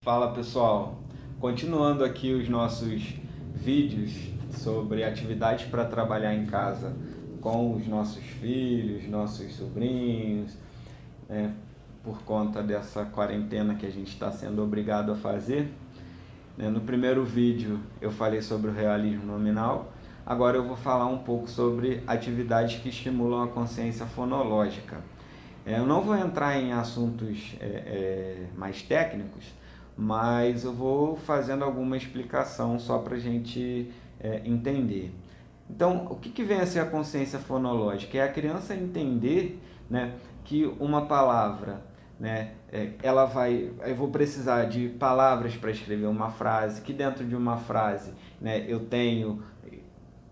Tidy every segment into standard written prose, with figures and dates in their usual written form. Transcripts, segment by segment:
Fala pessoal, continuando aqui os nossos vídeos sobre atividades para trabalhar em casa com os nossos filhos, nossos sobrinhos, né, por conta dessa quarentena que a gente está sendo obrigado a fazer. No primeiro vídeo eu falei sobre o realismo nominal, agora eu vou falar um pouco sobre atividades que estimulam a consciência fonológica. Eu não vou entrar em assuntos mais técnicos, mas eu vou fazendo alguma explicação só para a gente entender. Então, o que vem a ser a consciência fonológica? É a criança entender, né, que uma palavra, né, eu vou precisar de palavras para escrever uma frase, que dentro de uma frase, né, eu tenho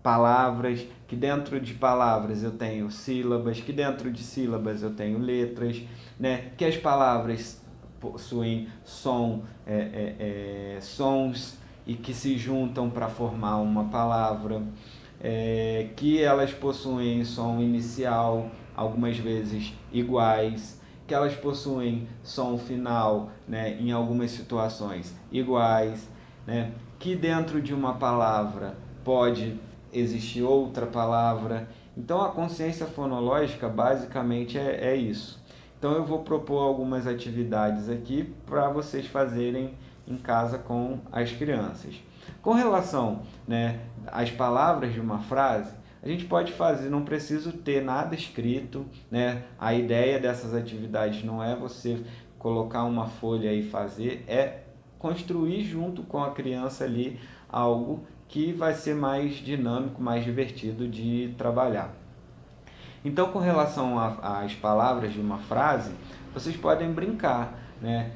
palavras, que dentro de palavras eu tenho sílabas, que dentro de sílabas eu tenho letras, né, que as palavras possuem sons e que se juntam para formar uma palavra, que elas possuem som inicial, algumas vezes iguais, que elas possuem som final, né, em algumas situações iguais, né, que dentro de uma palavra pode existir outra palavra. Então a consciência fonológica basicamente é isso. Então eu vou propor algumas atividades aqui para vocês fazerem em casa com as crianças. Com relação, né, às palavras de uma frase, a gente pode fazer, não preciso ter nada escrito, né? A ideia dessas atividades não é você colocar uma folha e fazer, é construir junto com a criança ali algo que vai ser mais dinâmico, mais divertido de trabalhar. Então, com relação às palavras de uma frase, vocês podem brincar, né,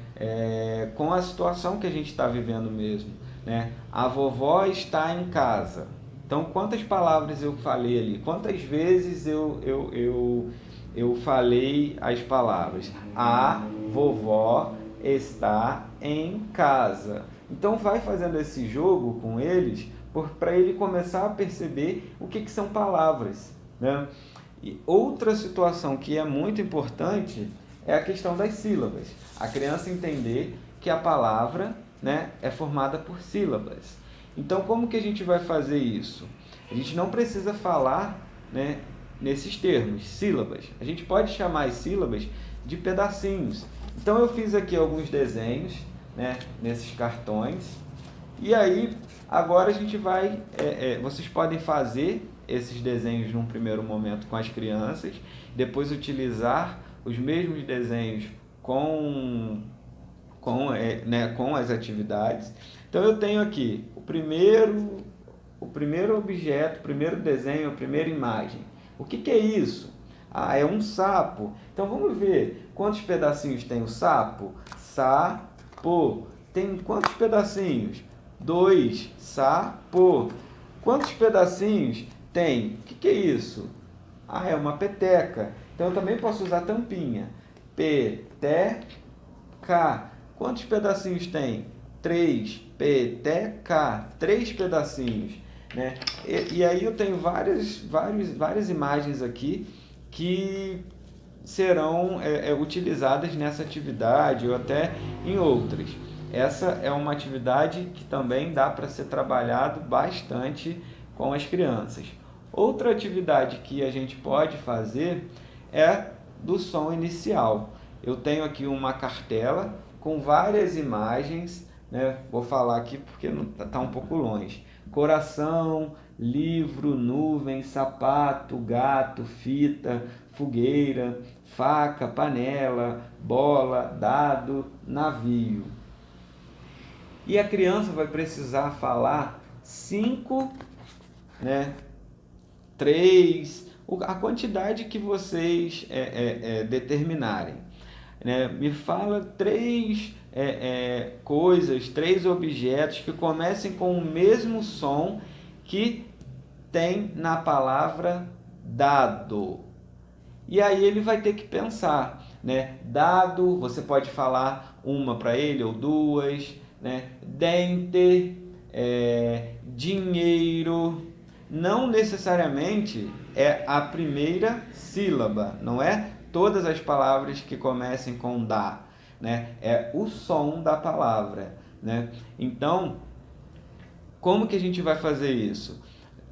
com a situação que a gente está vivendo mesmo, né? A vovó está em casa. Então, quantas palavras eu falei ali? Quantas vezes eu falei as palavras? A vovó está em casa. Então, vai fazendo esse jogo com eles para ele começar a perceber o que são palavras, né? E outra situação que é muito importante é a questão das sílabas. A criança entender que a palavra, né, é formada por sílabas. Então, como que a gente vai fazer isso? A gente não precisa falar, né, nesses termos, sílabas. A gente pode chamar as sílabas de pedacinhos. Então, eu fiz aqui alguns desenhos, né, nesses cartões. E aí, agora a gente vai... vocês podem fazer esses desenhos num primeiro momento com as crianças, depois utilizar os mesmos desenhos com as atividades. Então eu tenho aqui o primeiro objeto, o primeiro desenho, a primeira imagem. O que é isso? Ah, é um sapo. Então vamos ver quantos pedacinhos tem o sapo? Sapo. Tem quantos pedacinhos? 2. Sapo. Quantos pedacinhos tem? O que é isso? Ah, é uma peteca. Então eu também posso usar tampinha. Peteca. Quantos pedacinhos tem? 3. Peteca. 3 pedacinhos, né? E aí eu tenho várias imagens aqui que serão utilizadas nessa atividade ou até em outras. Essa é uma atividade que também dá para ser trabalhado bastante com as crianças. Outra atividade que a gente pode fazer é do som inicial. Eu tenho aqui uma cartela com várias imagens, né? Vou falar aqui porque está um pouco longe. Coração, livro, nuvem, sapato, gato, fita, fogueira, faca, panela, bola, dado, navio. E a criança vai precisar falar 5, né, 3, a quantidade que vocês determinarem. Né? Me fala 3 coisas, 3 objetos que comecem com o mesmo som que tem na palavra dado. E aí ele vai ter que pensar, né? Dado, você pode falar uma para ele ou 2, né? Dente, dinheiro. Não necessariamente é a primeira sílaba, não é todas as palavras que comecem com dá, né? É o som da palavra, né? Então, como que a gente vai fazer isso?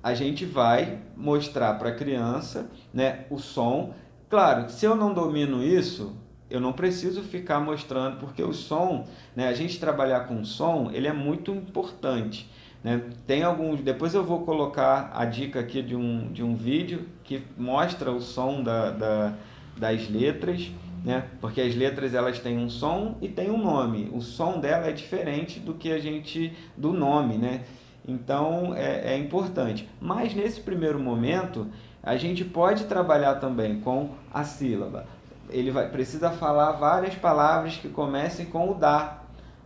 A gente vai mostrar para a criança, né, o som. Claro, se eu não domino isso, eu não preciso ficar mostrando, porque o som, né, a gente trabalhar com som, ele é muito importante, né? Tem alguns, depois eu vou colocar a dica aqui de um vídeo que mostra o som das letras, né? Porque as letras elas têm um som e têm um nome. O som dela é diferente do que a gente do nome, né? Então é importante. Mas nesse primeiro momento a gente pode trabalhar também com a sílaba. Ele precisa falar várias palavras que comecem com o dá,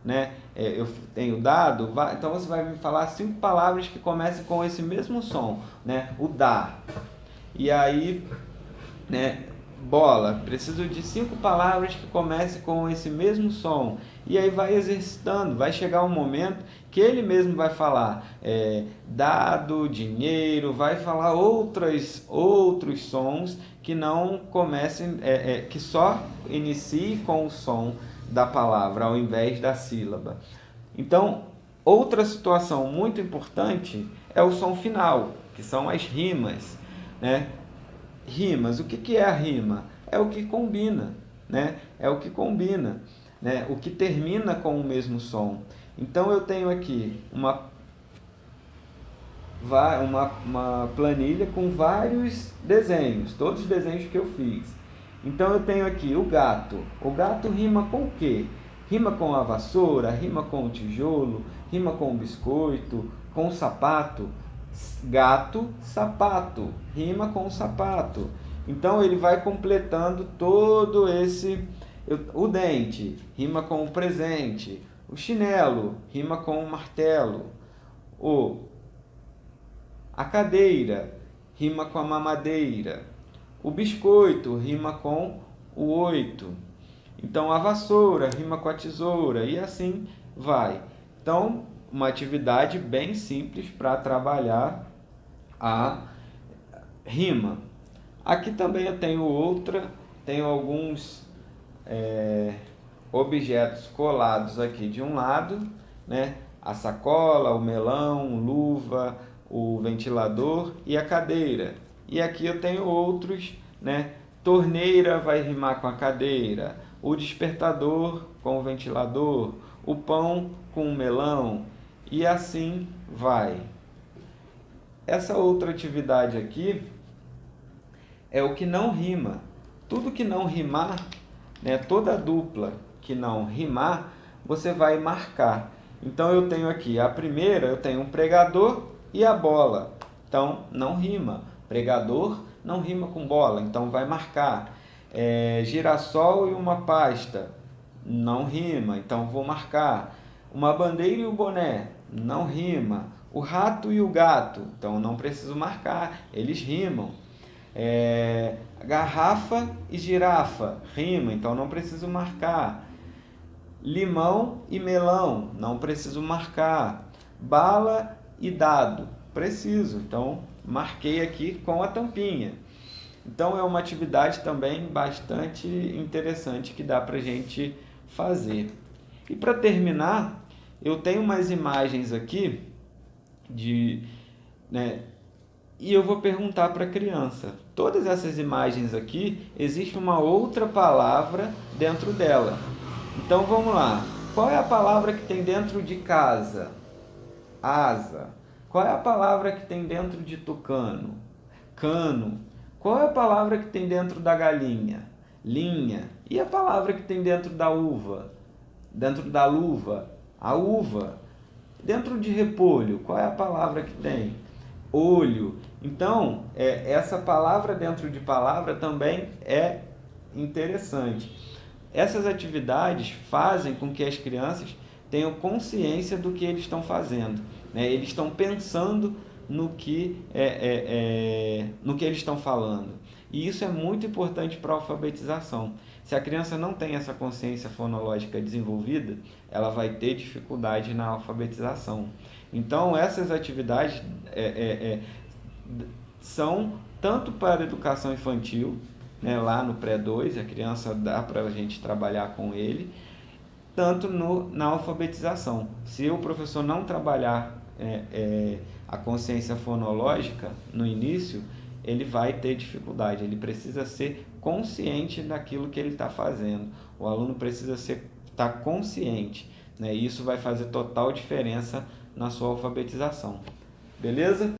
né? Eu tenho dado, então você vai me falar 5 palavras que comecem com esse mesmo som, né? O dá. E aí, né? Bola, preciso de 5 palavras que comecem com esse mesmo som. E aí vai exercitando, vai chegar um momento que ele mesmo vai falar dado, dinheiro, vai falar outros sons que não comecem, que só inicie com o som da palavra ao invés da sílaba. Então, outra situação muito importante é o som final, que são as rimas, né? Rimas, o que é a rima? É o que combina, né? É o que combina, né? O que termina com o mesmo som. Então eu tenho aqui uma planilha com vários desenhos, todos os desenhos que eu fiz. Então eu tenho aqui o gato. O gato rima com o quê? Rima com a vassoura, rima com o tijolo, rima com o biscoito, com o sapato. Gato, sapato, rima com sapato. Então ele vai completando todo esse. O dente rima com o presente. O chinelo rima com o martelo. A cadeira rima com a mamadeira. O biscoito rima com o 8. Então a vassoura rima com a tesoura e assim vai. Então, uma atividade bem simples para trabalhar a rima. Aqui também eu tenho outra, tenho alguns objetos colados aqui de um lado, né? A sacola, o melão, luva, o ventilador e a cadeira. E aqui eu tenho outros, né? Torneira vai rimar com a cadeira, o despertador com o ventilador, o pão com o melão e assim vai. Essa outra atividade aqui é o que não rima. Tudo que não rimar, né, toda dupla que não rimar, você vai marcar. Então eu tenho aqui a primeira, eu tenho um pregador e a bola. Então não rima. Pregador não rima com bola, então vai marcar. Girassol e uma pasta, não rima, então vou marcar. Uma bandeira e o boné, não rima. O rato e o gato, então não preciso marcar, eles rimam. Garrafa e girafa, rima, então não preciso marcar. Limão e melão, não preciso marcar. Bala e dado, preciso, então marquei aqui com a tampinha. Então é uma atividade também bastante interessante que dá para a gente fazer. E para terminar, eu tenho umas imagens aqui né, e eu vou perguntar para a criança. Todas essas imagens aqui, existe uma outra palavra dentro dela. Então vamos lá. Qual é a palavra que tem dentro de casa? Asa. Qual é a palavra que tem dentro de tucano? Cano. Qual é a palavra que tem dentro da galinha? Linha. E a palavra que tem dentro da uva? Dentro da luva? A uva. Dentro de repolho, qual é a palavra que tem? Olho. Então, essa palavra dentro de palavra também é interessante. Essas atividades fazem com que as crianças tenham consciência do que eles estão fazendo, né? Eles estão pensando no que eles estão falando. E isso é muito importante para a alfabetização. Se a criança não tem essa consciência fonológica desenvolvida, ela vai ter dificuldade na alfabetização. Então, essas atividades são tanto para a educação infantil, né, lá no pré-2, a criança dá para a gente trabalhar com ele, tanto na alfabetização. Se o professor não trabalhar a consciência fonológica no início, ele vai ter dificuldade. Ele precisa ser consciente daquilo que ele está fazendo. O aluno precisa estar consciente, né? Isso vai fazer total diferença na sua alfabetização. Beleza?